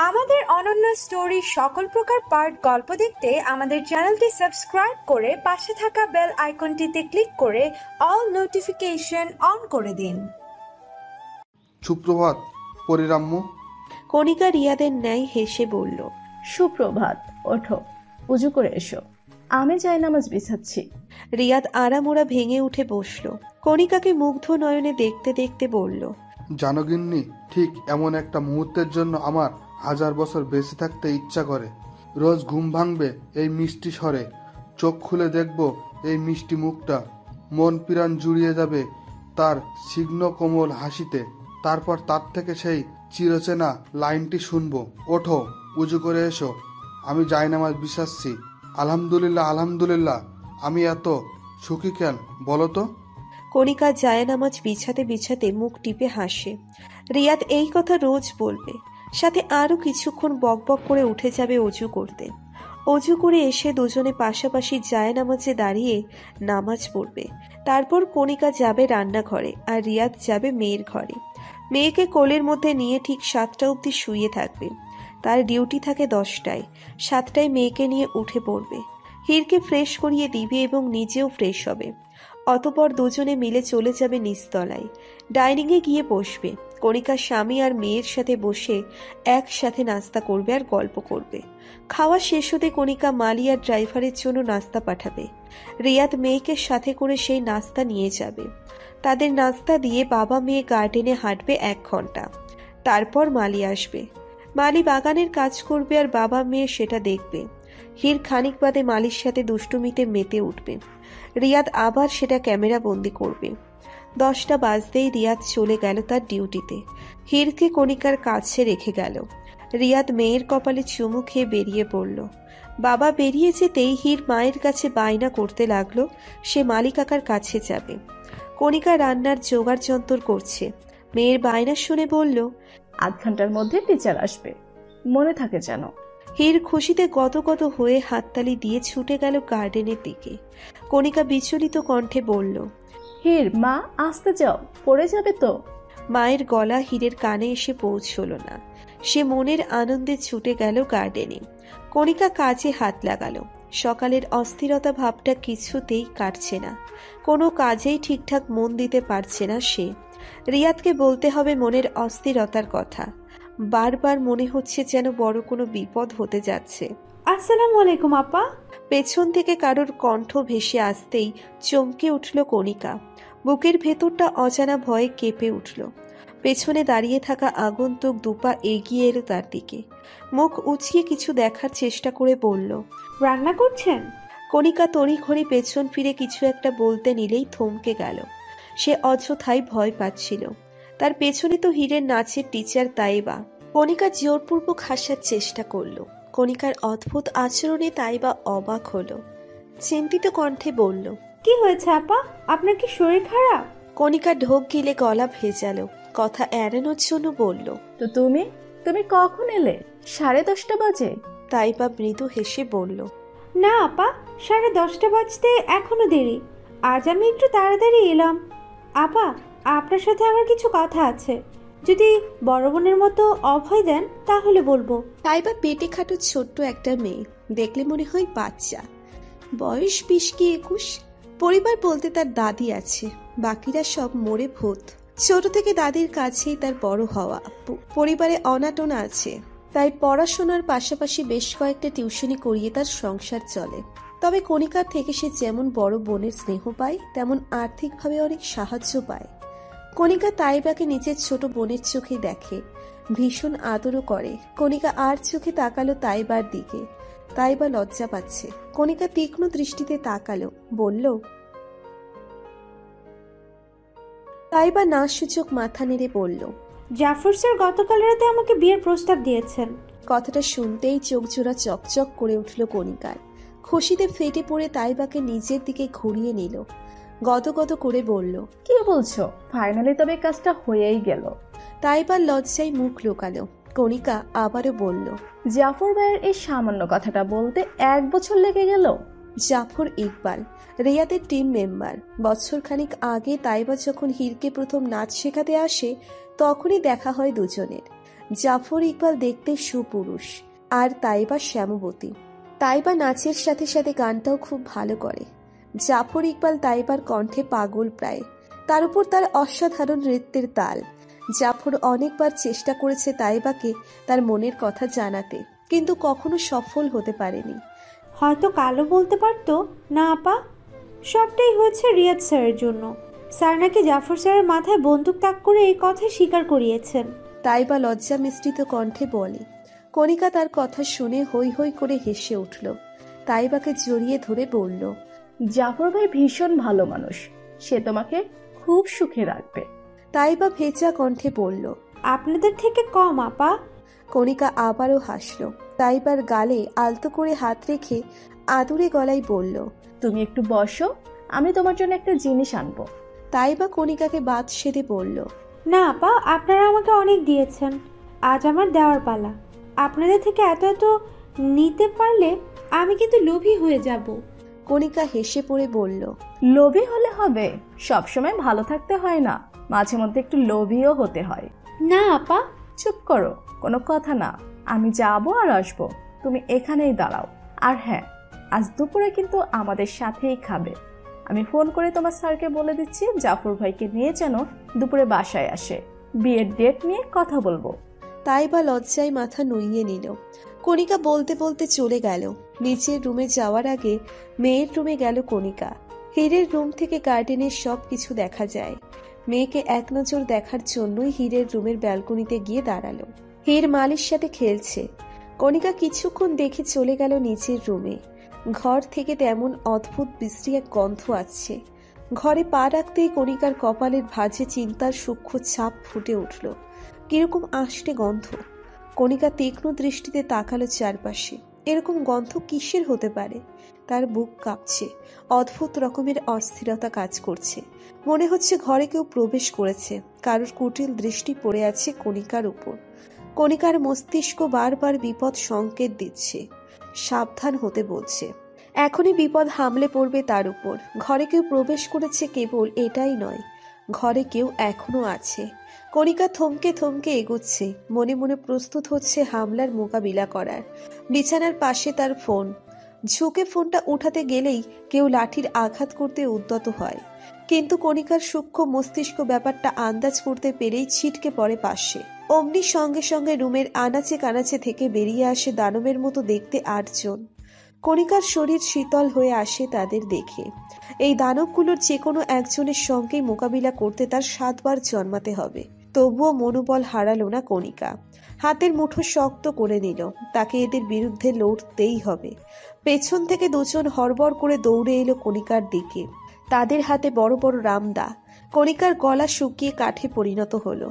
আমাদের অনন্য স্টোরি সকল প্রকার পার্ট গল্প দেখতে আমাদের চ্যানেলটি সাবস্ক্রাইব করে পাশে থাকা বেল আইকনটিতে ক্লিক করে অল নোটিফিকেশন অন করে দিন। সুপ্রভাত পরিরাম্য। কণিকা রিয়াদের ন্যায় হেসে বলল, সুপ্রভাত, ওঠো, উজু করে এসো, আমি জায়নামাজ বিছাচ্ছি। রিয়াদ আড়ামোড়া ভেঙে উঠে বসল। কণিকাকে মুগ্ধ নয়নে দেখতে দেখতে বলল, জানো গিন্নি, ঠিক এমন একটা মুহূর্তের জন্য আমার 1000 বছর বেঁচে থাকতে ইচ্ছা করে। রোজ ঘুম ভাঙবে এই মিষ্টি স্বরে, চোখ খুলে দেখব এই মিষ্টি মুখটা, মন প্রাণ জুড়িয়ে যাবে তার ছিগ্ন কোমল হাসিতে। তারপর তার থেকে সেই চিরচেনা লাইনটি শুনবো, ওঠো, উজু করে এসো, আমি জায়নামাজ বিছাচ্ছি। আলহামদুলিল্লাহ আলহামদুলিল্লাহ। আমি এত সুখী কেন বলো তো? কণিকা জায়নামাজ বিছাতে বিছাতে মুখ টিপে হাসে। রিয়াদ এই কথা রোজ বলবে, সাথে আরো কিছুক্ষণ বকবক করে উঠে যাবে অজু করতে। অজু করে এসে দুজনে পাশাপাশি জায়নামাজে দাঁড়িয়ে নামাজ পড়বে। তারপর কণিকা যাবে রান্নাঘরে আর রিয়াদ যাবে মেয়ের ঘরে। মেয়েকে কোলের মধ্যে নিয়ে ঠিক 7টা অবধি শুয়ে থাকবে। তার ডিউটি থাকে 10টায়। 7টায় মেয়েকে নিয়ে উঠে পড়বে, হিরকে ফ্রেশ করিয়ে দিবে এবং নিজেও ফ্রেশ হবে। অতঃপর দুজনে মিলে চলে যাবে নিচতলায়, ডাইনিংয়ে গিয়ে বসবে। কণিকার স্বামী আর মেয়ের সাথে বসে একসাথে নাস্তা করবে আর গল্প করবে। খাওয়া শেষ হতে কণিকা মালি আর ড্রাইভারের জন্য নাস্তা পাঠাবে। রিয়াদ মেয়েকে সাথে করে সেই নাস্তা নিয়ে যাবে। তাদের নাস্তা দিয়ে বাবা মেয়ে গার্ডেনে হাঁটবে 1 ঘন্টা। তারপর মালি আসবে। মালি বাগানের কাজ করবে আর বাবা মেয়ে সেটা দেখবে। হির খানিক বাদে মালির সাথে দুষ্টুমিতে মেতে উঠবে। রিয়াদ আবার সেটা ক্যামেরা বন্দি করবে। 10টা বাজতেই রিয়াদ চলে গেল তার ডিউটিতে। হিরকে কণিকার কাছে রেখে গেল। রিয়াদ মেয়ের কপালে চুমু খেয়ে বেরিয়ে পড়ল। বাবা বেরিয়ে যেতেই হির মায়ের কাছে বায়না করতে লাগলো সে মালি কাকার কাছে যাবে। কণিকা রান্নার জোগাড় যন্তর করছে। মেয়ের বায়না শুনে বলল, 8 ঘন্টার মধ্যে টিচার আসবে, মনে থাকে যেন। হির খুশিতে গদগদ হয়ে হাততালি দিয়ে ছুটে গেল গার্ডেনের দিকে। কণিকা বিচলিত কণ্ঠে বলল, হির মা, আসতে যাও, পড়ে যাবে তো। মায়ের গলা হিরের কানে এসে পৌঁছল না। সে মনের আনন্দে ছুটে গেল গার্ডেনে। কণিকা কাজে হাত লাগালো। সকালের অস্থিরতা ভাবটা কিছুতেই কাটছে না। কোনো কাজেই ঠিকঠাক মন দিতে পারছে না সে। রিয়াদকে বলতে হবে মনের অস্থিরতার কথা। বারবার মনে হচ্ছে যেন বড় কোনো বিপদ হতে যাচ্ছে। আসসালামু আলাইকুম আপা। পেছন থেকে কারোর কণ্ঠ ভেসে আসতেই চমকে উঠল কণিকা। বুকের ভেতরটা অজানা ভয়ে কেঁপে উঠল। পেছনে দাঁড়িয়ে থাকা আগন্তুক দুপা এগিয়ে এলো তার দিকে। মুখ উঁচিয়ে কিছু দেখার চেষ্টা করে বলল, রান্না করছেন? কণিকা তড়িঘড়ি পেছন ফিরে কিছু একটা বলতে নিলেই থমকে গেল। সে অযথাই ভয় পাচ্ছিল। তার পেছনে তো হীরের নাচের টিচার তাইবা। কণিকা জোরপূর্বক হাসার চেষ্টা করলো। কণিকার অদ্ভুত আচরণে তাইবা অবাক হলো। চিন্তিত কণ্ঠে বলল, কি হয়েছে আপা, আপনার কি শরীর খারাপ? কণিকা ঢোক গিলে গলা ভেজালো। কথা এড়ানোর জন্য বলল, তো তুমি তুমি কখন এলে? 10:30 বাজে। তাইবা মৃদু হেসে বলল, না আপা, 10:30 বাজতে এখনো দেরি। আজ আমি একটু তাড়াতাড়ি এলাম। আপা, আপনার সাথে আমার কিছু কথা আছে, যদি বড় বোনের মতো অভয় দেন তাহলে বলবো। তাইবা পেটে খাটো ছোট্ট একটা মেয়ে, দেখলে মনে হয় বাচ্চা। বয়স 20 কি 21। পরিবার বলতে তার দাদি আছে, বাকিরা সব মরে ভূত। ছোট থেকে দাদির কাছেই তার বড় হওয়া। পরিবারে অনাটনা আছে, তাই পড়াশোনার পাশাপাশি বেশ কয়েকটা টিউশনি করিয়ে তার সংসার চলে। তবে কণিকার থেকে সে যেমন বড় বোনের স্নেহ পায়, তেমন আর্থিকভাবে অনেক সাহায্য পায়। কণিকা তাইবাকে নিজের ছোট বোনের চোখে দেখে, ভীষণ আদরও করে। কণিকা আর চোখে তাকালো তাইবার দিকে। তাইবা লজ্জা পাচ্ছে। কণিকা তীক্ষ্ণ দৃষ্টিতে তাকালো, বলল, তাইবা না সূচক মাথা নেড়ে বলল, জাফর স্যার গতকাল রাতে আমাকে বিয়ের প্রস্তাব দিয়েছেন। কথাটা শুনতেই চোখ জোড়া চকচক করে উঠল কণিকার। খুশিতে ফেটে পড়ে তাইবাকে নিজের দিকে ঘুরিয়ে নিল। গদগদ করে বলল, কি বলছো? ফাইনালি তবে কাজটা হয়েই গেল। তাইবার লজ্জায় মুখ লুকালো। কণিকা আবারও বলল, জাফর ভাইয়ের এই সামান্য কথাটা বলতে 1 বছর লেগে গেল। জাফর ইকবাল রিয়াদের টিম মেম্বার। বছরখানিক আগে তাইবা যখন হিরকে প্রথম নাচ শেখাতে আসে তখনই দেখা হয় দুজনের। জাফর ইকবাল দেখতে সুপুরুষ আর তাইবা শ্যামবতী। তাইবা নাচের সাথে সাথে গানটাও খুব ভালো করে। জাফর ইকবাল তাইবার কণ্ঠে পাগল প্রায়, তার উপর তার অসাধারণ নৃত্যের তাল। জাফর অনেকবার চেষ্টা করেছে তাইবাকে তার মনের কথা জানাতে, কিন্তু কখনো সফল হতে পারেনি। হয়তো কালো বলতে পারতো না আপা, সবটাই হয়েছে রিয়াদ স্যারের জন্য। স্যার নাকি জাফর স্যারের মাথায় বন্দুক তাক করে এই কথা স্বীকার করিয়েছেন। তাইবা লজ্জা মিশ্রিত কণ্ঠে বলে। কণিকা তার কথা শুনে হৈ হৈ করে হেসে উঠল। তাইবাকে জড়িয়ে ধরে বলল, জাফর ভাই ভীষণ ভালো মানুষ, সে তোমাকে খুব সুখে রাখবে। তাইবা ভেজা কণ্ঠে বলল, আপনাদের থেকে কম আপা। কণিকা আবারও হাসল। তাইবার গালে আলতো করে হাত রেখে আদুরে গলায় বলল, তুমি একটু বসো, আমি তোমার জন্য একটা জিনিস আনবো। তাইবা কণিকাকে বাদ সেধে বলল, না আপা, আপনারা আমাকে অনেক দিয়েছেন, আজ আমার দেওয়ার পালা। আপনাদের থেকে এত এত নিতে পারলে আমি কিন্তু লোভী হয়ে যাব। কণিকা হেসে পড়ে বলল, লোভী হলে হবে? সবসময় ভালো থাকতে হয় না, মাঝে মধ্যে একটু লোভীও হতে হয়। না আপা। চুপ করো, কোনো কথা না, আমি যাবো আর আসবো, তুমি এখানেই দাঁড়াও। আর হ্যাঁ, আজ দুপুরে কিন্তু আমাদের সাথেই খাবে। আমি ফোন করে তোমার স্যারকে বলে দিচ্ছি জাফর ভাইকে নিয়ে যেন দুপুরে বাসায় আসে, বিয়ের ডেট নিয়ে কথা বলবো। তাইবা লজ্জায় মাথা নুইয়ে নিল। কণিকা বলতে বলতে চলে গেল। নিচের রুমে যাওয়ার আগে মেয়ের রুমে গেল কণিকা। হীরের রুম থেকে গার্ডেনের সব কিছু দেখা যায়। মেয়েকে এক নজর দেখার জন্যই হীরের রুমের ব্যালকনিতে গিয়ে দাঁড়ালো। হীর মালির সাথে খেলছে। কণিকা কিছুক্ষণ দেখে চলে গেল নিচের রুমে। ঘর থেকে তেমন অদ্ভুত বিশ্রী এক গন্ধ আসছে। ঘরে পা রাখতেই কণিকার কপালের ভাঁজে চিন্তার সূক্ষ্ম ছাপ ফুটে উঠল। কিরকম আষ্টে গন্ধ। কণিকা তীক্ষ্ণ দৃষ্টিতে তাকালো চারপাশে। এরকম গন্ধ কিসের হতে পারে? তার বুক কাঁপছে, অদ্ভুত রকমের অস্থিরতা কাজ করছে। মনে হচ্ছে ঘরে কেউ প্রবেশ করেছে। কারোর কুটিল দৃষ্টি পড়ে আছে কণিকার উপর। কণিকার মস্তিষ্ক বারবার বিপদ সংকেত দিচ্ছে, সাবধান হতে বলছে। এখনই বিপদ হামলে পড়বে তার উপর। ঘরে কেউ প্রবেশ করেছে কেবল এটাই নয়, ঘরে কেউ এখনো আছে। কণিকা থমকে থমকে এগোচ্ছে, মনে মনে প্রস্তুত হচ্ছে হামলার মোকাবিলা করার। বিছানার পাশে তার ফোন। ঝুঁকে ফোনটা উঠাতে গেলেই কেউ লাঠির আঘাত করতে উদ্যত হয়। কিন্তু কণিকার সূক্ষ্ম মস্তিষ্ক ব্যাপারটা আন্দাজ করতে পেরেই ছিটকে পড়ে পাশে। অমনি সঙ্গে সঙ্গে রুমের আনাচে কানাচে থেকে বেরিয়ে আসে দানবের মতো দেখতে 8 জন। কণিকার শরীর শীতল হয়ে আসে তাদের দেখে। এই দানবগুলোর যে কোনো একজনের সঙ্গেই মোকাবিলা করতে তার 7 বার জন্মাতে হবে। তবুও মনোবল হারালো না কণিকা। হাতের মুঠো শক্ত করে নিল। তাকে এদের বিরুদ্ধে লড়তেই হবে। পেছন থেকে 2 জন হড়বড় করে দৌড়ে এলো কণিকার দিকে। তাদের হাতে বড় বড় রামদা। কণিকার গলা শুকিয়ে কাঠে পরিণত হলো।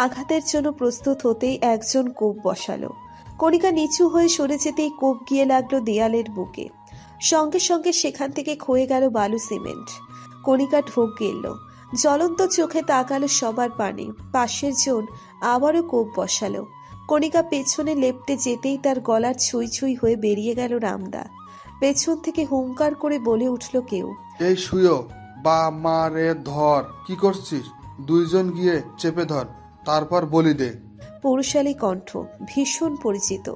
আঘাতের জন্য প্রস্তুত হতেই একজন কোপ বসালো। কণিকা নিচু হয়ে সরে যেতেই কোপ গিয়ে লাগলো দেয়ালের বুকে। সঙ্গে সঙ্গে সেখান থেকে ক্ষয়ে গেল বালু সিমেন্ট। কণিকা ঢোক গেল। জ্বলন্ত চোখে তাকালো সবার পানে। পাশের জন আবারও কোপ বসালো। কণিকা পেছনে লেপটে যেতেই তার গলার ছুঁই ছুঁই হয়ে বেরিয়ে গেল রামদা। পেছন থেকে হুঙ্কার করে বলে উঠল কেউ, এই শুয়ো বা মারে ধর। কি করছিস? 2 জন গিয়ে চেপে ধর, তারপর বলি দে। পুরুষালী কণ্ঠ, ভীষণ পরিচিত।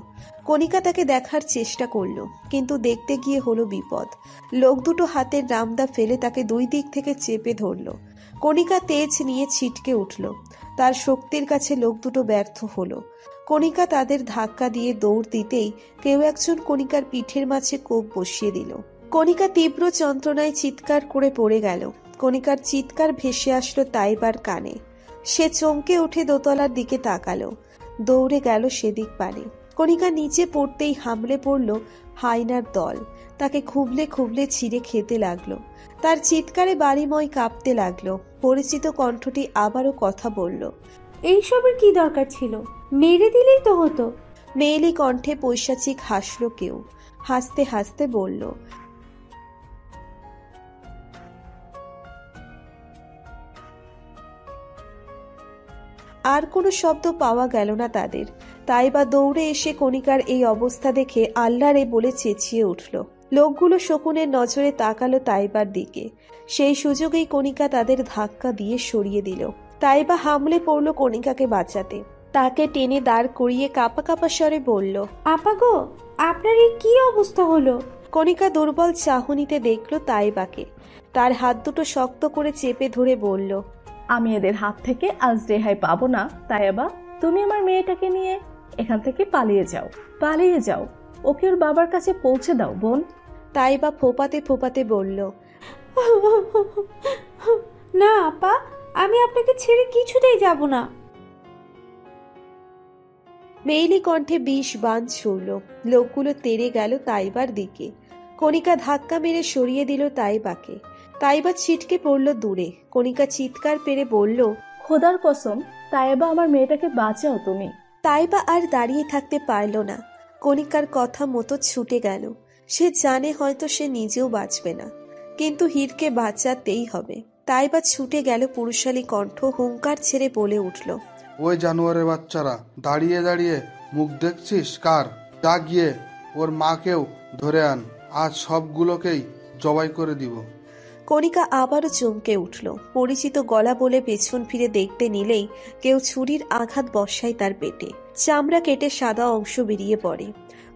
কণিকা তাকে দেখার চেষ্টা করলো, কিন্তু দেখতে গিয়ে হলো বিপদ। লোক দুটো হাতের রামদা ফেলে তাকে 2 দিক থেকে চেপে ধরল। কণিকা তেজ নিয়ে ছিটকে উঠল। তার শক্তির কাছে লোক দুটো ব্যর্থ হলো। কণিকা তাদের ধাক্কা দিয়ে দৌড় দিতেই কেউ একজন কণিকার পিঠের মাঝে কোপ বসিয়ে দিল। কণিকা তীব্র যন্ত্রণায় চিৎকার করে পড়ে গেল। কণিকার চিৎকার ভেসে আসলো তাইবার কানে। সে চমকে উঠে দোতলার দিকে তাকালো। দৌড়ে গেল সেদিক পানে। কণিকা নিচে পড়তেই হামলে পড়ল হায়নার দল। তাকে খুবলে খুবলে ছিঁড়ে খেতে লাগলো। তার চিৎকারে বাড়িময় কাঁপতে লাগলো। পরিচিত কণ্ঠটি আবারও কথা বলল, এইসবের কি দরকার ছিল? মেরে দিলেই তো হতো। মেয়েলি কণ্ঠে পৈশাচিক হাসলো কেউ। হাসতে হাসতে বলল, আর কোনো শব্দ পাওয়া গেল না তাদের। তাই বা দৌড়ে এসে কণিকার এই অবস্থা দেখে আল্লাহরে বলে চেঁচিয়ে উঠল, লোকগুলো শকুনের নজরে তাকালো তাইবার দিকে। সেই সুযোগেই কণিকা তাদের ধাক্কা দিয়ে সরিয়ে দিল। তাইবা হামলে পড়ল কণিকাকে বাঁচাতে। তাকে টেনে দাঁড় করিয়ে কাঁপা কাঁপা স্বরে বলল, আপা গো, আপনার এই কি অবস্থা হলো? কণিকা দুর্বল চাহনিতে দেখল তাইবাকে। তার হাত দুটো শক্ত করে চেপে ধরে বলল, আমি এদের হাত থেকে আজ রেহাই পাবো না। তাইবা, তুমি আমার মেয়েটাকে নিয়ে এখান থেকে পালিয়ে যাও। ওকে ওর বাবার কাছে পৌঁছে দাও বোন। তাইবা ফোপাতে ফোপাতে বলল, না আপা, আমি আপনাকে ছেড়ে কিছুতেই যাব না। মেইলি কণ্ঠে বিষ বাণ ছুড়ল। লোকগুলো তেড়ে গেল তাইবার দিকে। কণিকা ধাক্কা মেরে সরিয়ে দিল তাইবাকে। তাইবা ছিটকে পড়ল দূরে। কণিকা চিৎকার পেরে বলল, খোদার কসম, তাইবা আমার মেয়েটাকে বাঁচাও তুমি। তাইবা আর দাঁড়িয়ে থাকতে পারল না। কণিকার কথা মতো ছুটে গেল। সে জানে হয়তো সে নিজেও বাঁচবে না, কিন্তু হীরকে বাঁচাতেই হবে। তাইবা ছুটে গেল। পুরুষালী কণ্ঠ হুঙ্কার ছেড়ে বলে উঠল, ওই জানোয়ারের বাচ্চারা, দাঁড়িয়ে দাঁড়িয়ে মুখ দেখছিস কার? যা গিয়ে ওর মাকেও ধরে আন, আজ সবগুলোকেই জবাই করে দিব। কণিকা আবারও চমকে উঠল। পরিচিত গলা বলে পেছন ফিরে দেখতে নিলেই কেউ ছুরির আঘাত বসায় তার পেটে। চামড়া কেটে সাদা অংশ বেরিয়ে পড়ে।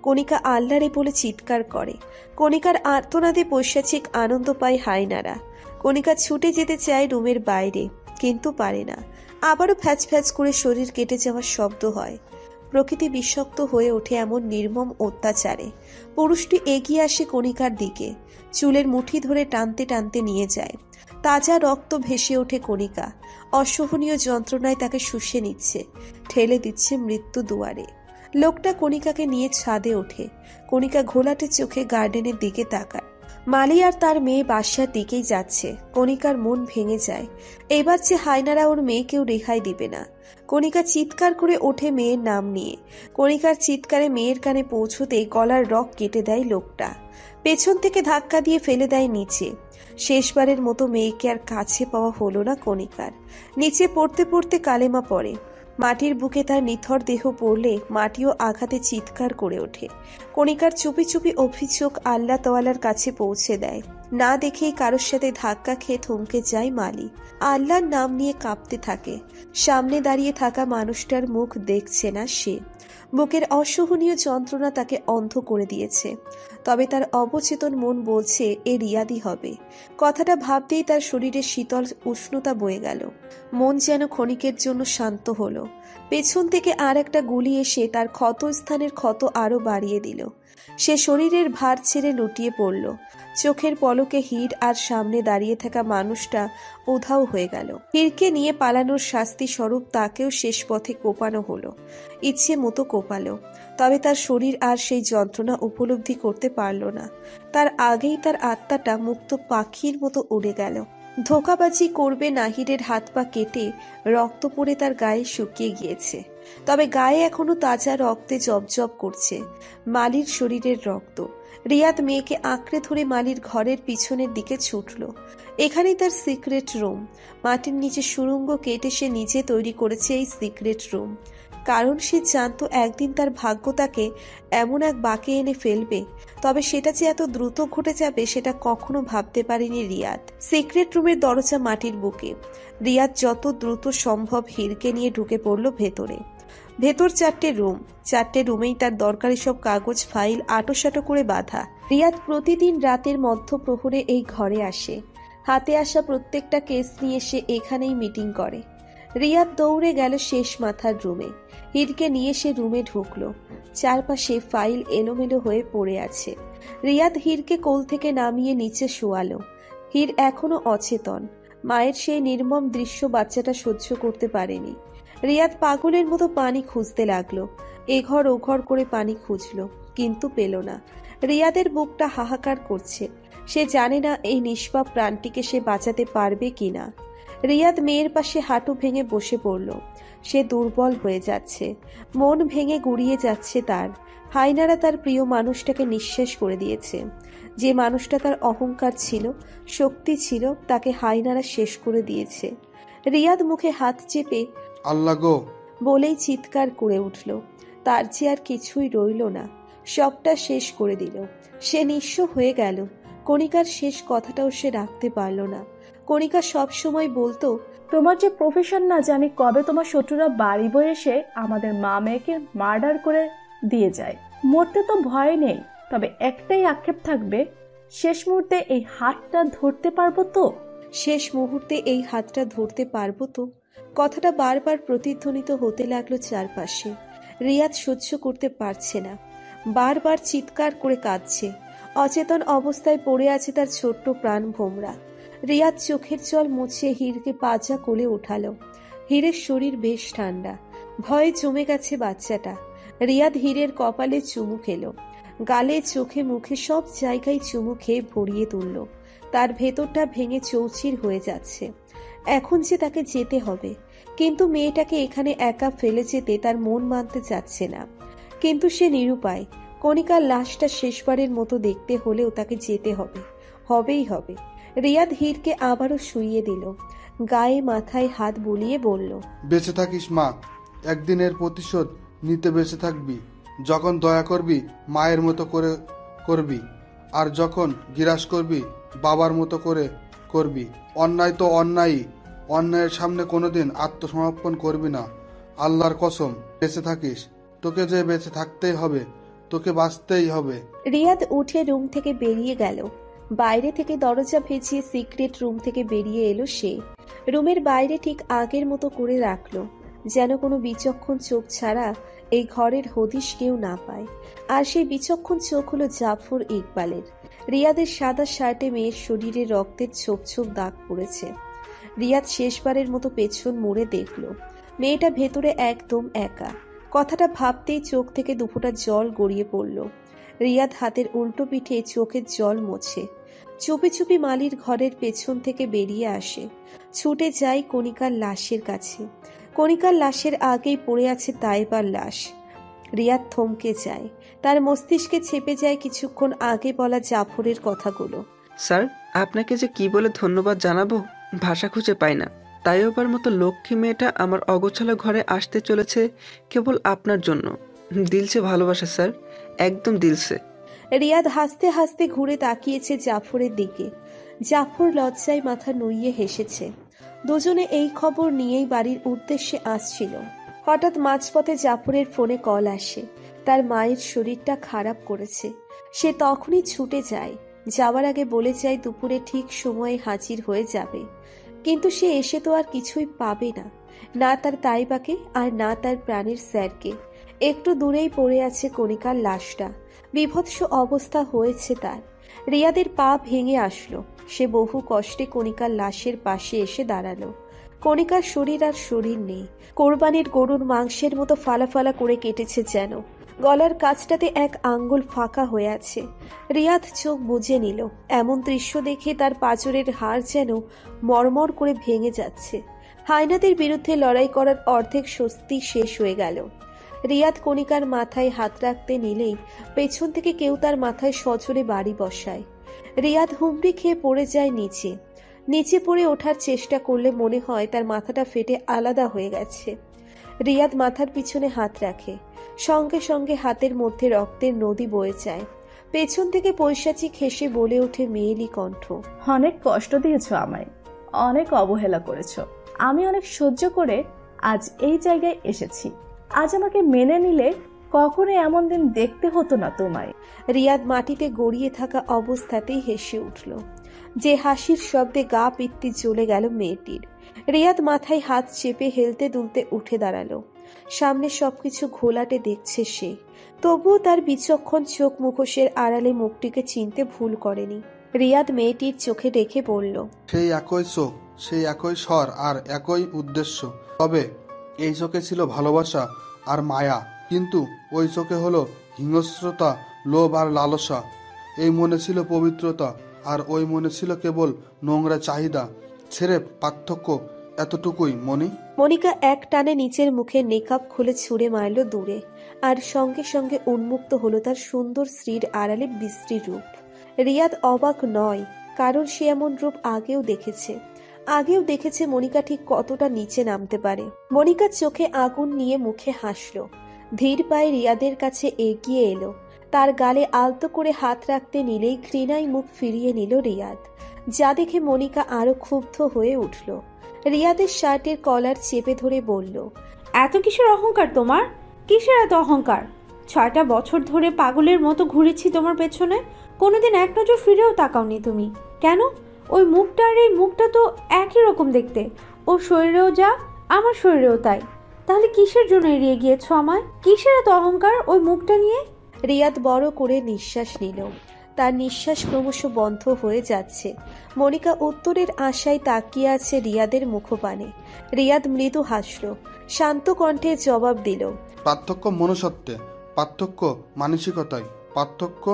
কণিকা আল্লারে বলে চিৎকার করে। কণিকার আর্তনাদে পৈশাচিক আনন্দ পায় হায়নারা। কণিকা ছুটে যেতে চায় রুমের বাইরে, কিন্তু পারে না। আবারও ফ্যাচ ফ্যাচ করে শরীর কেটে যাওয়ার শব্দ হয়। প্রকৃতি বিষাক্ত হয়ে ওঠে এমন নির্মম অত্যাচারে। পুরুষটি এগিয়ে আসে কণিকার দিকে, চুলের মুঠি ধরে টানতে টানতে নিয়ে যায়। তাজা রক্ত ভেসে ওঠে। কণিকা অসহনীয় যন্ত্রণায় তাকে শুষে নিচ্ছে, ঠেলে দিচ্ছে মৃত্যু দুয়ারে। লোকটা কণিকাকে নিয়ে ছাদে ওঠে। কণিকা ঘোলাটে চোখে গার্ডেনের দিকে তাকায়। মালি আর তার মেয়ে বাসার দিকেই যাচ্ছে। কণিকার মন ভেঙে যায়। এবার যে হায়নারা ওর মেয়েকেও রেহাই দিবে না। কণিকা চিৎকার করে ওঠে মেয়ের নাম নিয়ে। কণিকার চিৎকারে মেয়ের কানে পৌঁছতেই গলার রগ কেটে দেয় লোকটা। পেছন থেকে ধাক্কা দিয়ে ফেলে দেয় নিচে। শেষবারের মতো মেয়েকে আর কাছে পাওয়া হলো না কণিকার। নিচে পড়তে পড়তে কালেমা পড়ে। মাটির বুকে তার নিথর দেহ পড়লে মাটিও আঘাতে চিৎকার করে ওঠে। কণিকার চুপি চুপি অভিযোগ আল্লাহ তাআলার কাছে পৌঁছে দেয়। না দেখেই কারোর সাথে ধাক্কা খেয়ে থমকে যায় মালি। আল্লাহর নাম নিয়ে কাঁপতে থাকে। সামনে দাঁড়িয়ে থাকা মানুষটার মুখ দেখছে না সে। বুকের অসহনীয় যন্ত্রণা তাকে অন্ধ করে দিয়েছে। তবে তার অবচেতন মন বলছে এ রিয়াদি হবে। কথাটা ভাবতেই তার শরীরে শীতল উষ্ণতা বয়ে গেল। মন যেন ক্ষণিকের জন্য শান্ত হলো। পেছন থেকে আর একটা গুলি এসে তার ক্ষত স্থানের ক্ষত আরো বাড়িয়ে দিল। সে শরীরের ভার ছেড়ে লুটিয়ে পড়ল। চোখের পলকে হীর আর সামনে দাঁড়িয়ে থাকা মানুষটা উধাও হয়ে গেল। হীরকে নিয়ে পালানোর শাস্তি স্বরূপ তাকেও শেষ পথে কোপানো হলো। ইচ্ছে মতো কোপালো, তবে তার শরীর আর সেই যন্ত্রণা উপলব্ধি করতে পারল না। তার আগেই তার আত্মাটা মুক্ত পাখির মতো উড়ে গেল। ধোঁকাবাজি করবে নাহিরের হাত পা কেটে রক্ত পড়ে তার গায়ে শুকিয়ে গিয়েছে, তবে গায়ে এখনো তাজা রক্তে জবজব করছে মালির শরীরের রক্ত। রিয়াদ মেয়েকে আঁকড়ে ধরে মালির ঘরের পিছনের দিকে ছুটল। এখানেই তার সিক্রেট রুম। মাটির নিচে সুড়ঙ্গ কেটে সে নিজে তৈরি করেছে এই সিক্রেট রুম। কারণ সে জানতো একদিন তার ভাগ্য তাকে এমন এক বাঁকে এনে ফেলবে, তবে সেটা যে এত দ্রুত ঘটে যাবে সেটা কখনো ভাবতে পারেনি রিয়াদ। সিক্রেট রুমের দরজা মাটির বুকে। রিয়াদ যত দ্রুত সম্ভব হীরকে নিয়ে ঢুকে পড়ল ভেতরে। ভেতর 4টে রুম। 4টে রুমেই তার দরকারি সব কাগজ ফাইল আটোসাটো করে বাঁধা। রিয়াদ প্রতিদিন রাতের মধ্যপ্রহরে এই ঘরে আসে। হাতে আসা প্রত্যেকটা কেস নিয়ে সে এখানেই মিটিং করে। রিয়াদ দৌড়ে গেল শেষ মাথার রুমে। হীরকে নিয়ে সে রুমে ঢুকলো। চারপাশে ফাইল এলোমেলো হয়ে পড়ে আছে। রিয়াদ হীরকে কোল থেকে নামিয়ে নিচে শোয়ালো। হীর এখনো অচেতন। মায়ের সেই নির্মম দৃশ্য বাচ্চাটা সহ্য করতে পারেনি। রিয়াদ পাগলের মতো পানি খুঁজতে লাগলো। এঘর ওঘর করে পানি খুঁজলো, কিন্তু পেল না। রিয়াদের বুকটা হাহাকার করছে। সে জানে না এই নিষ্পাপ প্রাণটিকে সে বাঁচাতে পারবে কিনা। রিয়াদ মেয়ের পাশে হাঁটু ভেঙে বসে পড়ল। সে দুর্বল হয়ে যাচ্ছে, মন ভেঙে গুড়িয়ে যাচ্ছে তার। হায়নারা তার প্রিয় মানুষটাকে নিঃশেষ করে দিয়েছে। যে মানুষটা তার অহংকার ছিল, শক্তি ছিল, তাকে হায়নারা শেষ করে দিয়েছে। রিয়াদ মুখে হাত চেপে আল্লাহ গো বলেই চিৎকার করে উঠল। তার যে আর কিছুই রইল না। সবটা শেষ করে দিল। সে নিঃস্ব হয়ে গেল। কণিকার শেষ কথাটাও সে রাখতে পারল না। কণিকা সব সময় বলতো, তোমার যে প্রফেশন না জানি কবে তোমার শত্রুরা বাড়ি বয়ে এসে আমাদের মা মেয়েকে মার্ডার করে দিয়ে যায়। মরতে তো ভয় নেই, তবে একটাই আক্ষেপ থাকবে, শেষ মুহূর্তে এই হাতটা ধরতে পারবো তো? শেষ মুহূর্তে এই হাতটা ধরতে পারবো তো? কথাটা বারবার প্রতিধ্বনিত হতে লাগলো চারপাশে। রিয়াদ সহ্য করতে পারছে না, বারবার চিৎকার করে কাঁদছে। অচেতন অবস্থায় পড়ে আছে তার ছোট্ট প্রাণ ভোমরা। রিয়াদ চোখের জল মুছে হীরকে পাজা কোলে উঠালো। হীরের শরীর বেশ ঠান্ডা, ভয়ে জমে গেছে বাচ্চাটা। রিয়াদ হীরের কপালে চুমু খেলো, গালে চোখে মুখে সব জায়গায় চুমু খেয়ে ভরিয়ে তুলল। তার ভেতরটা ভেঙে চৌচির হয়ে যাচ্ছে। এখন যে তাকে যেতে হবে, কিন্তু মেয়েটাকে এখানে একা ফেলে যেতে তার মন মানতে চাচ্ছে না। কিন্তু সে নিরুপায়। কণিকার লাশটা শেষবারের মতো দেখতে হলেও তাকে যেতে হবে, হবেই হবে। রিয়াদ হীরকে আবারও শুইয়ে দিল, গায়ে মাথায় হাত বুলিয়ে বলল, বেঁচে থাকিস মা, একদিনের প্রতিশোধ নিতে বেঁচে থাকবি। যখন দয়া করবি মায়ের মতো করে করবি, আর যখন গিরাস করবি বাবার মতো করে করবি। অন্যায় তো অন্যায়ই, অন্যায়ের সামনে কোনোদিন আত্মসমর্পণ করবি না। আল্লাহর কসম, বেঁচে থাকিস। তোকে যে বেঁচে থাকতেই হবে, তোকে বাঁচতেই হবে। রিয়াদ উঠে রুম থেকে বেরিয়ে গেল। বাইরে থেকে দরজা ভেজিয়ে সিক্রেট রুম থেকে বেরিয়ে এলো সে। রুমের বাইরে ঠিক আগের মতো করে রাখলো, যেন কোনো বিচক্ষণ চোখ ছাড়া এই ঘরের হদিশ কেউ না পায়। আর সেই বিচক্ষণ চোখ হলো জাফর ইকবালের। রিয়াদের সাদা শার্টে মেয়ের শরীরে রক্তের ছোপ ছোপ দাগ পড়েছে। রিয়াদ শেষবারের মতো পেছন মুড়ে দেখল, মেয়েটা ভেতরে একদম একা। কথাটা ভাবতেই চোখ থেকে দুফোঁটা জল গড়িয়ে পড়ল। রিয়াদ হাতের উল্টো পিঠে চোখের জল মোছে। চুপি চুপি মালির ঘরের পেছন থেকে বেরিয়ে আসে, ছুটে যায় কণিকার লাশের কাছে। কণিকার লাশের আগেই পড়ে আছে তাইবার লাশ। রিয়াদ থমকে যায়, তার মস্তিষ্কে ছেপে যায় কিছুক্ষণ আগে বলা জাফরের কথাগুলো। স্যার, আপনাকে যে কি বলে ধন্যবাদ জানাবো ভাষা খুঁজে পাই না। তাইবার মতো লক্ষ্মী মেয়েটা আমার অগোছালো ঘরে আসতে চলেছে কেবল আপনার জন্য। দিলসে ভালোবাসা স্যার, একদম দিলসে। রিয়াদ হাসতে হাসতে ঘুরে তাকিয়েছে জাফরের দিকে। জাফর লজ্জায় মাথা নুইয়ে হেসেছে। দুজনে এই খবর নিয়েই বাড়ির উদ্দেশ্যে আসছিল। হঠাৎ মাঝপথে জাফরের ফোনে কল আসে, তার মায়ের শরীরটা খারাপ করেছে। সে তখনই ছুটে যায়, যাওয়ার আগে বলে যায় দুপুরে ঠিক সময়ে হাজির হয়ে যাবে। কিন্তু সে এসে তো আর কিছুই পাবে না, না তার তাইবাকে আর না তার প্রাণের স্যারকে। একটু দূরেই পড়ে আছে কণিকার লাশটা। বিভৎস অবস্থা হয়েছে তার। রিয়াদের পা ভেঙে আসলো। সে বহু কষ্টে কণিকার লাশের পাশে এসে দাঁড়ালো। কণিকার শরীর আর শরীর নেই, কোরবানির গরুর মাংসের মতো ফালা ফালা করে কেটেছে যেন। গলার কাছটাতে এক আঙ্গুল ফাঁকা হয়ে আছে। রিয়াদ চোখ বুজে নিল। এমন দৃশ্য দেখে তার পাঁজরের হাড় যেন মরমর করে ভেঙে যাচ্ছে। হায়নাদের বিরুদ্ধে লড়াই করার অর্ধেক স্বস্তি শেষ হয়ে গেল। রিয়াদ কণিকার মাথায় হাত রাখতে নিলেই পেছন থেকে কেউ তার মাথায় সজোরে বাড়ি বসায়। রিয়াদ হুমড়ি খেয়ে পড়ে যায় নিচে। নিচে পড়ে ওঠার চেষ্টা করলে মনে হয় তার মাথাটা ফেটে আলাদা হয়ে গেছে। রিয়াদ মাথার পিছনে হাত রাখে, সঙ্গে সঙ্গে হাতের মধ্যে রক্তের নদী বয়ে যায়। পেছন থেকে পৈশাচিক হেসে বলে ওঠে মেয়েলি কণ্ঠ, অনেক কষ্ট দিয়েছো আমায়, অনেক অবহেলা করেছো। আমি অনেক সহ্য করে আজ এই জায়গায় এসেছি। আজ আমাকে মেনে নিলে কখনো এমন দিন দেখতে হতো না তোমায়। রিয়াদ মাটিতে গড়িয়ে থাকা অবস্থাতেই হেসে উঠল, যে হাসির শব্দে গা পিত্তি জ্বলে গেল মেয়েটির। রিয়াদ মাথায় হাত চেপে হেলতে দুলতে উঠে দাঁড়ালো। সামনে সবকিছু ঘোলাটে দেখছে সে, তবুও তার বিচক্ষণ চোখ মুখোশের আড়ালে মুখটিকে চিনতে ভুল করেনি। রিয়াদ মেয়েটির চোখে দেখে বলল, সেই একই চোখ, সেই একই স্বর আর একই উদ্দেশ্য। তবে এই চোখে ছিল ভালোবাসা আর মায়া, কিন্তু ওই চোখে হলো হিংস্রতা, লোভ আর লালসা। এই মনে ছিল পবিত্রতা, আর ওই মনে ছিল কেবল নোংরা চাহিদা। ছেড়ে পার্থক্য এতটুকুই মনি। মনিকা এক টানে নিচের মুখে নেকাব খুলে ছুঁড়ে মারল দূরে, আর সঙ্গে সঙ্গে উন্মুক্ত হলো তার সুন্দর স্ত্রীর আড়ালে বিশ্রী রূপ। রিয়াদ অবাক নয়, কারণ সে এমন রূপ আগেও দেখেছে মনিকা ঠিক কতটা নিচে নামতে পারে। মনিকার চোখে আগুন নিয়ে মুখে হাসল, ধীর পায়ে রিয়াদের কাছে এগিয়ে এলো, তার গালে আলতো করে হাত রাখতে নিলেই ঘৃণায় মুখ ফিরিয়ে নিল রিয়াদ, যা দেখে মনিকা আরো ক্ষুব্ধ হয়ে উঠল। রিয়াদের শার্টের কলার চেপে ধরে বলল, এত কিসের অহংকার তোমার? কিসের এত অহংকার? 6টা বছর ধরে পাগলের মতো ঘুরেছি তোমার পেছনে, কোনোদিন এক নজর ফিরেও তাকাওনি তুমি। কেন? ওই মুখটা আর এই মুখটা তো একই রকম দেখতে। ওর শরীরেও যা, আমার শরীরেও তাই। তাহলে কিসের জন্য এড়িয়ে গিয়েছো আমায়? কিসের এত অহংকার ওই মুখটা নিয়ে? রিয়াদ বড় করে নিঃশ্বাস নিল। তার নিঃশ্বাস ক্রমশ বন্ধ হয়ে যাচ্ছে। মনিকা উত্তরের আশায় তাকিয়ে আছে রিয়াদের মুখপানে। রিয়াদ মৃদু হাসল, শান্ত কণ্ঠে জবাব দিল, পার্থক্য মনুষ্যত্বে, পার্থক্য মানসিকতায়, পার্থক্য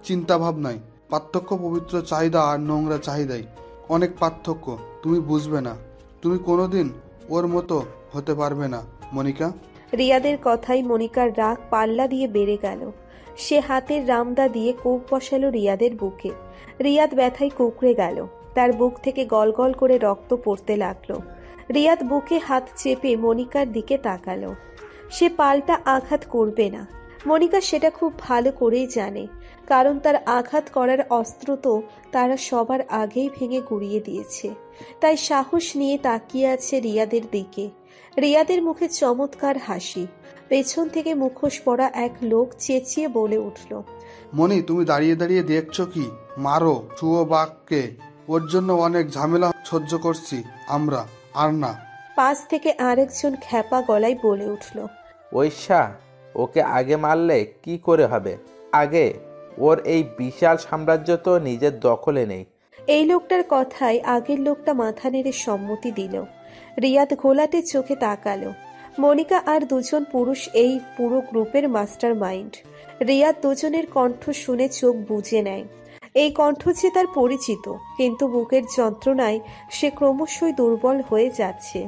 চিন্তাভাবনায়, পার্থক্য পবিত্র চাহিদা আর নোংরা চাহিদায়। অনেক পার্থক্য, তুমি বুঝবে না। তুমি কোনোদিন ওর মতো হতে পারবে না মনিকা। রিয়াদের কথাই মনিকার রাগ পাল্লা দিয়ে বেড়ে গেল। সে হাতের রামদা দিয়ে কোপ বসালো রিয়াদের বুকে। রিয়াদ ব্যথায় কুঁকড়ে গেল। তার বুক থেকে গলগল করে রক্ত পড়তে লাগলো। রিয়াদ বুকে হাত চেপে মনিকার দিকে তাকালো। সে পাল্টা আঘাত করবে না। মনিকা সেটা খুব ভালো করেই জানে, কারণ তার আঘাত করার অস্ত্র তো তারা সবার আগেই ভেঙে গুড়িয়ে দিয়েছে। তাই সাহস নিয়ে তাকিয়ে আছে রিয়াদের দিকে। রিয়াদের মুখে চমৎকার হাসি। পেছন থেকে মুখোশ পরা এক লোক চেঁচিয়ে বলে উঠল, মনি, তুমি দাঁড়িয়ে দাঁড়িয়ে দেখছো কি? মারো চুয়ো বাঘকে। ওর জন্য অনেক ঝামেলা সহ্য করছি আমরা, আর না। পাশ থেকে আরেকজন খ্যাপা গলায় বলে উঠল, ঐশা, ওকে আগে মারলে কি করে হবে? আগে ওর এই বিশাল সাম্রাজ্য তো নিজের দখলে নেই। এই লোকটার কথায় আগের লোকটা মাথা নেড়ে সম্মতি দিল। রিয়াদ ঘোলাটে চোখে তাকালো। মনিকা আর দুজন পুরুষ এই পুরো গ্রুপের মাস্টার মাইন্ড। রিয়াদ দুজনের কণ্ঠ শুনে চোখ বুজে নেয়। এই কণ্ঠ যে তার পরিচিত, কিন্তু বুকের যন্ত্রণায় সে ক্রমশই দুর্বল হয়ে যাচ্ছে।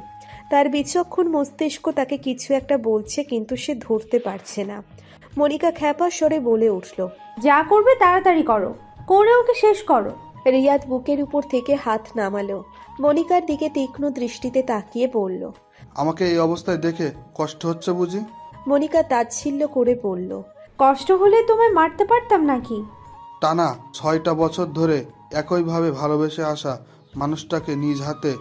তার বিচক্ষণ মস্তিষ্ক তাকে কিছু একটা বলছে, কিন্তু সে ধরতে পারছে না। মনিকা খ্যাপা স্বরে বলে উঠল, যা করবে তাড়াতাড়ি করো, করে ওকে শেষ করো। রিয়াদ বুকের উপর থেকে হাত নামালো। মনিকার দিকে তীক্ষ্ণ দৃষ্টিতে তাকিয়ে বলল, আমাকে এই অবস্থায় দেখে কষ্ট হচ্ছে বুঝি? মনিকা তাচ্ছিল্য করে বলল, কষ্ট হলে তোমায় মারতে পারতাম নাকি? টানা 6টা বছর ধরে একইভাবে ভালোবেসে আসা মানুষটাকে নিজ হাতে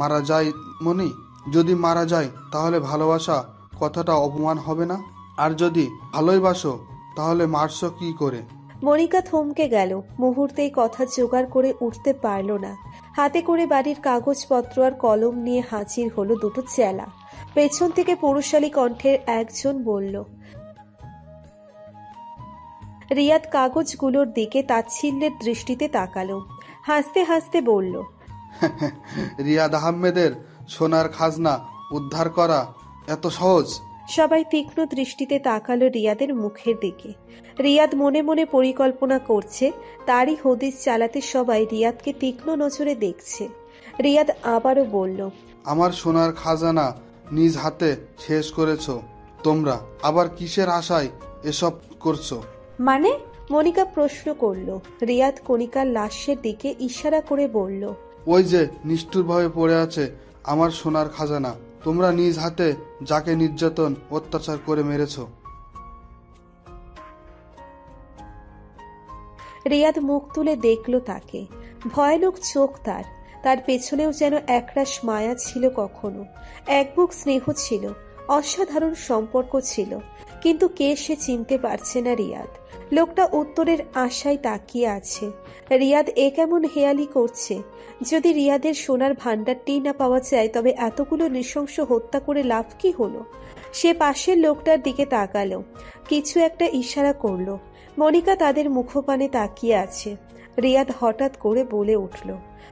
মারা যায় মনি? যদি মারা যায় তাহলে ভালোবাসা কথাটা অপমান হবে না? আর যদি ভালোইবাসো তাহলে মারছো কি করে? মনিকা থমকে গেল। মুহূর্তেই কথা জোগাড় করে উঠতে পারল না। হাতে করে বাড়ির কাগজপত্র আর কলম নিয়ে হাজির হলো দুটো চেলা। পেছন থেকে পুরুষালী কণ্ঠের একজন বলল, রিয়াদ কাগজগুলোর দিকে তাচ্ছিল্যের দৃষ্টিতে তাকালো। হাসতে হাসতে বলল, রিয়াদ আহমেদের সোনার খাজনা উদ্ধার করা এত সহজ? সবাই তীক্ষ্ণ দৃষ্টিতে তাকালো রিয়াদের মুখের দিকে। রিয়াদ মনে মনে পরিকল্পনা করছে, তারই হদিস চালাতে সবাই রিয়াদকে তীক্ষ্ণ নজরে দেখছে। রিয়াদ আবারও বলল, আমার সোনার খাজানা নিজ হাতে শেষ করেছো তোমরা, আবার কিসের আশায় এসব করছো? মানে? মনিকা প্রশ্ন করল। রিয়াদ কণিকার লাশের দিকে ইশারা করে বলল, ওই যে নিষ্ঠুরভাবে পড়ে আছে আমার সোনার খাজানা, তোমরা নিজ হাতে যাকে নির্যাতন অত্যাচার করে মেরেছো। রিয়াদ মুখ তুলে দেখল তাকে। ভয়ানক চোখ তার। তার পেছনেও যেন একরাশ মায়া ছিল কখনো। এক বুক স্নেহ ছিল, অসাধারণ সম্পর্ক ছিল, কিন্তু কে সে চিনতে পারছে না রিয়াদ। লোকটা উত্তরের আশায় তাকিয়ে আছে। রিয়াদ এ কেমন হেয়ালি করছে? যদি রিয়াদের সোনার ভান্ডারটি না পাওয়া যায়, তবে এতগুলো নৃশংস হত্যা করে লাভ কি হলো? সে পাশের লোকটার দিকে তাকালো, কিছু একটা ইশারা করলো। মনিকা তাদের মুখপানে তাকিয়ে আছে। রিয়াদ হঠাৎ করে বলে উঠল,